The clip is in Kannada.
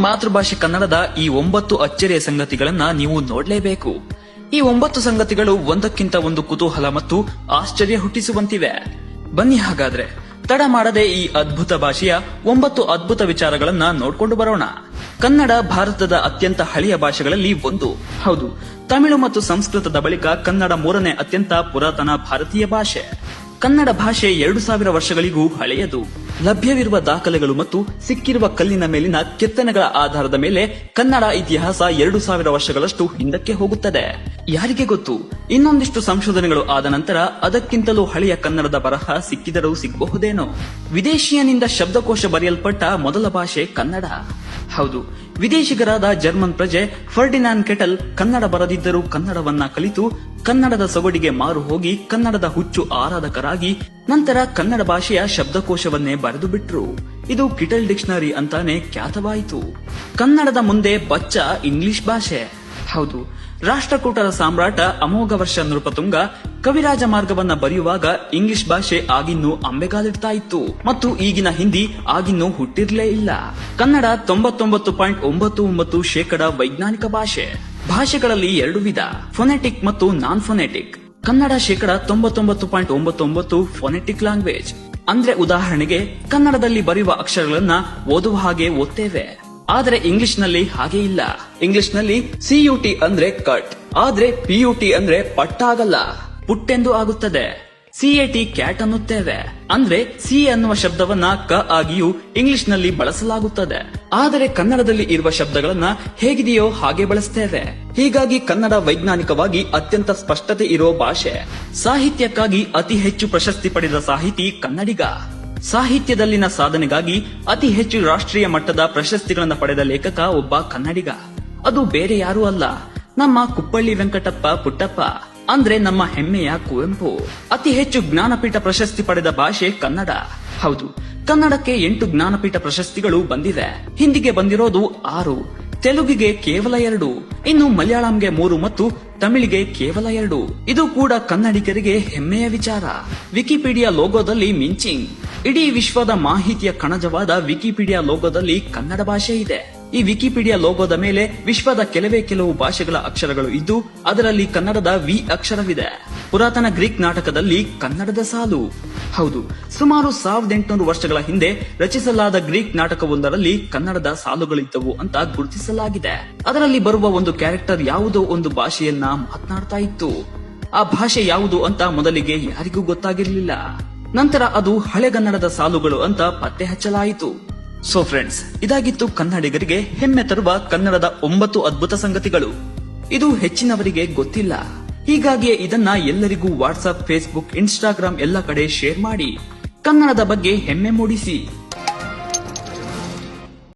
ಮಾತೃಭಾಷೆ ಕನ್ನಡದ ಈ 9 ಅಚ್ಚರಿಯ ಸಂಗತಿಗಳನ್ನ ನೀವು ನೋಡ್ಲೇಬೇಕು. ಈ 9 ಸಂಗತಿಗಳು ಒಂದಕ್ಕಿಂತ ಒಂದು ಕುತೂಹಲ ಮತ್ತು ಆಶ್ಚರ್ಯ ಹುಟ್ಟಿಸುವಂತಿವೆ. ಬನ್ನಿ ಹಾಗಾದ್ರೆ ತಡ ಮಾಡದೆ ಈ ಅದ್ಭುತ ಭಾಷೆಯ 9 ಅದ್ಭುತ ವಿಚಾರಗಳನ್ನ ನೋಡ್ಕೊಂಡು ಬರೋಣ. ಕನ್ನಡ ಭಾರತದ ಅತ್ಯಂತ ಹಳೆಯ ಭಾಷೆಗಳಲ್ಲಿ ಒಂದು. ಹೌದು, ತಮಿಳು ಮತ್ತು ಸಂಸ್ಕೃತದ ಬಳಿಕ ಕನ್ನಡ 3ನೇ ಅತ್ಯಂತ ಪುರಾತನ ಭಾರತೀಯ ಭಾಷೆ. ಕನ್ನಡ ಭಾಷೆ 2000 ವರ್ಷಗಳಿಗೂ ಹಳೆಯದು. ಲಭ್ಯವಿರುವ ದಾಖಲೆಗಳು ಮತ್ತು ಸಿಕ್ಕಿರುವ ಕಲ್ಲಿನ ಮೇಲಿನ ಕೆತ್ತನೆಗಳ ಆಧಾರದ ಮೇಲೆ ಕನ್ನಡ ಇತಿಹಾಸ 2000 ವರ್ಷಗಳಷ್ಟು ಹಿಂದಕ್ಕೆ ಹೋಗುತ್ತದೆ. ಯಾರಿಗೆ ಗೊತ್ತು, ಇನ್ನೊಂದಿಷ್ಟು ಸಂಶೋಧನೆಗಳು ಆದ ನಂತರ ಅದಕ್ಕಿಂತಲೂ ಹಳೆಯ ಕನ್ನಡದ ಬರಹ ಸಿಕ್ಕಿದರೂ ಸಿಗಬಹುದೇನೋ. ವಿದೇಶಿಯನಿಂದ ಶಬ್ದಕೋಶ ಬರೆಯಲ್ಪಟ್ಟ ಮೊದಲ ಭಾಷೆ ಕನ್ನಡ. ಹೌದು, ವಿದೇಶಿಗರಾದ ಜರ್ಮನ್ ಪ್ರಜೆ ಫರ್ಡಿನಾಂಡ್ ಕೆಟಲ್ ಕನ್ನಡ ಬರದಿದ್ದರೂ ಕನ್ನಡವನ್ನ ಕಲಿತು ಕನ್ನಡದ ಸೊಗಡಿಗೆ ಮಾರು ಹೋಗಿ ಕನ್ನಡದ ಹುಚ್ಚು ಆರಾಧಕರಾಗಿ ನಂತರ ಕನ್ನಡ ಭಾಷೆಯ ಶಬ್ದಕೋಶವನ್ನೇ ಬರೆದು ಬಿಟ್ರು. ಇದು ಕಿಟಲ್ ಡಿಕ್ಷನರಿ ಅಂತಾನೆ ಖ್ಯಾತವಾಯಿತು. ಕನ್ನಡದ ಮುಂದೆ ಬಚ್ಚ ಇಂಗ್ಲಿಷ್ ಭಾಷೆ. ಹೌದು, ರಾಷ್ಟ್ರಕೂಟರ ಸಾಮ್ರಾಟ ಅಮೋಘ ವರ್ಷ ನೃಪತುಂಗ ಕವಿರಾಜ ಮಾರ್ಗವನ್ನ ಬರೆಯುವಾಗ ಇಂಗ್ಲಿಷ್ ಭಾಷೆ ಆಗಿನ್ನೂ ಅಂಬೆಗಾಲಿಡ್ತಾ ಇತ್ತು ಮತ್ತು ಈಗಿನ ಹಿಂದಿ ಆಗಿನ್ನೂ ಹುಟ್ಟಿರ್ಲೇ ಇಲ್ಲ. ಕನ್ನಡ 99.99% ವೈಜ್ಞಾನಿಕ ಭಾಷೆ. ಭಾಷೆಗಳಲ್ಲಿ 2 ವಿಧ, ಫೊನೆಟಿಕ್ ಮತ್ತು ನಾನ್ ಫೊನೆಟಿಕ್. Kannada 99.99% phonetic language. ಅಂದ್ರೆ ಉದಾಹರಣೆಗೆ ಕನ್ನಡದಲ್ಲಿ ಬರೆಯುವ ಅಕ್ಷರಗಳನ್ನ ಓದುವ ಹಾಗೆ ಓದ್ತೇವೆ. ಆದ್ರೆ ಇಂಗ್ಲಿಷ್ ನಲ್ಲಿ ಹಾಗೆ ಇಲ್ಲ. ಇಂಗ್ಲಿಷ್ ನಲ್ಲಿ CUT ಅಂದ್ರೆ ಕಟ್, ಆದ್ರೆ PUT ಅಂದ್ರೆ ಪಟ್ಟಾಗಲ್ಲ, ಪುಟ್ಟೆಂದು ಆಗುತ್ತದೆ. CAT ಕ್ಯಾಟ್ ಅನ್ನುತ್ತೇವೆ. ಅಂದ್ರೆ ಸಿ ಅನ್ನುವ ಶಬ್ದವನ್ನ ಕ ಆಗಿಯೂ ಇಂಗ್ಲಿಷ್ ನಲ್ಲಿ ಬಳಸಲಾಗುತ್ತದೆ. ಆದರೆ ಕನ್ನಡದಲ್ಲಿ ಇರುವ ಶಬ್ದಗಳನ್ನ ಹೇಗಿದೆಯೋ ಹಾಗೆ ಬಳಸ್ತೇವೆ. ಹೀಗಾಗಿ ಕನ್ನಡ ವೈಜ್ಞಾನಿಕವಾಗಿ ಅತ್ಯಂತ ಸ್ಪಷ್ಟತೆ ಇರೋ ಭಾಷೆ. ಸಾಹಿತ್ಯಕ್ಕಾಗಿ ಅತಿ ಹೆಚ್ಚು ಪ್ರಶಸ್ತಿ ಪಡೆದ ಸಾಹಿತಿ ಕನ್ನಡಿಗ. ಸಾಹಿತ್ಯದಲ್ಲಿನ ಸಾಧನೆಗಾಗಿ ಅತಿ ಹೆಚ್ಚು ರಾಷ್ಟ್ರೀಯ ಮಟ್ಟದ ಪ್ರಶಸ್ತಿಗಳನ್ನು ಪಡೆದ ಲೇಖಕ ಒಬ್ಬ ಕನ್ನಡಿಗ. ಅದು ಬೇರೆ ಯಾರೂ ಅಲ್ಲ, ನಮ್ಮ ಕುಪ್ಪಳ್ಳಿ ವೆಂಕಟಪ್ಪ ಪುಟ್ಟಪ್ಪ, ಅಂದ್ರೆ ನಮ್ಮ ಹೆಮ್ಮೆಯ ಕುವೆಂಪು. ಅತಿ ಹೆಚ್ಚು ಜ್ಞಾನಪೀಠ ಪ್ರಶಸ್ತಿ ಪಡೆದ ಭಾಷೆ ಕನ್ನಡ. ಹೌದು, ಕನ್ನಡಕ್ಕೆ 8 ಜ್ಞಾನಪೀಠ ಪ್ರಶಸ್ತಿಗಳು ಬಂದಿವೆ. ಹಿಂದಿಗೆ ಬಂದಿರೋದು 6, ತೆಲುಗಿಗೆ ಕೇವಲ 2, ಇನ್ನು ಮಲಯಾಳಂಗೆ 3 ಮತ್ತು ತಮಿಳಿಗೆ ಕೇವಲ 2. ಇದು ಕೂಡ ಕನ್ನಡಿಗರಿಗೆ ಹೆಮ್ಮೆಯ ವಿಚಾರ. ವಿಕಿಪೀಡಿಯಾ ಲೋಗೋದಲ್ಲಿ ಮಿಂಚಿಂಗ್. ಇಡೀ ವಿಶ್ವದ ಮಾಹಿತಿಯ ಕಣಜವಾದ ವಿಕಿಪೀಡಿಯಾ ಲೋಗೋದಲ್ಲಿ ಕನ್ನಡ ಭಾಷೆ ಇದೆ. ಈ ವಿಕಿಪೀಡಿಯಾ ಲೋಗೋದ ಮೇಲೆ ವಿಶ್ವದ ಕೆಲವು ಭಾಷೆಗಳ ಅಕ್ಷರಗಳು ಇದ್ದು ಅದರಲ್ಲಿ ಕನ್ನಡದ ವಿ ಅಕ್ಷರವಿದೆ. ಪುರಾತನ ಗ್ರೀಕ್ ನಾಟಕದಲ್ಲಿ ಕನ್ನಡದ ಸಾಲು. ಹೌದು, ಸುಮಾರು 1800 ವರ್ಷಗಳ ಹಿಂದೆ ರಚಿಸಲಾದ ಗ್ರೀಕ್ ನಾಟಕವೊಂದರಲ್ಲಿ ಕನ್ನಡದ ಸಾಲುಗಳಿದ್ದವು ಅಂತ ಗುರುತಿಸಲಾಗಿದೆ. ಅದರಲ್ಲಿ ಬರುವ ಒಂದು ಕ್ಯಾರೆಕ್ಟರ್ ಯಾವುದೋ ಒಂದು ಭಾಷೆಯನ್ನ ಮಾತನಾಡ್ತಾ ಇತ್ತು. ಆ ಭಾಷೆ ಯಾವುದು ಅಂತ ಮೊದಲಿಗೆ ಯಾರಿಗೂ ಗೊತ್ತಾಗಿರ್ಲಿಲ್ಲ. ನಂತರ ಅದು ಹಳೆಗನ್ನಡದ ಸಾಲುಗಳು ಅಂತ ಪತ್ತೆ ಹಚ್ಚಲಾಯಿತು. ಸೊ ಫ್ರೆಂಡ್ಸ್, ಇದಾಗಿತ್ತು ಕನ್ನಡಿಗರಿಗೆ ಹೆಮ್ಮೆ ತರುವ ಕನ್ನಡದ 9 ಅದ್ಭುತ ಸಂಗತಿಗಳು. ಇದು ಹೆಚ್ಚಿನವರಿಗೆ ಗೊತ್ತಿಲ್ಲ. ಹೀಗಾಗಿಯೇ ಇದನ್ನ ಎಲ್ಲರಿಗೂ ವಾಟ್ಸ್ಆಪ್, ಫೇಸ್ಬುಕ್, ಇನ್ಸ್ಟಾಗ್ರಾಮ್ ಎಲ್ಲ ಕಡೆ ಶೇರ್ ಮಾಡಿ ಕನ್ನಡದ ಬಗ್ಗೆ ಹೆಮ್ಮೆ ಮೂಡಿಸಿ.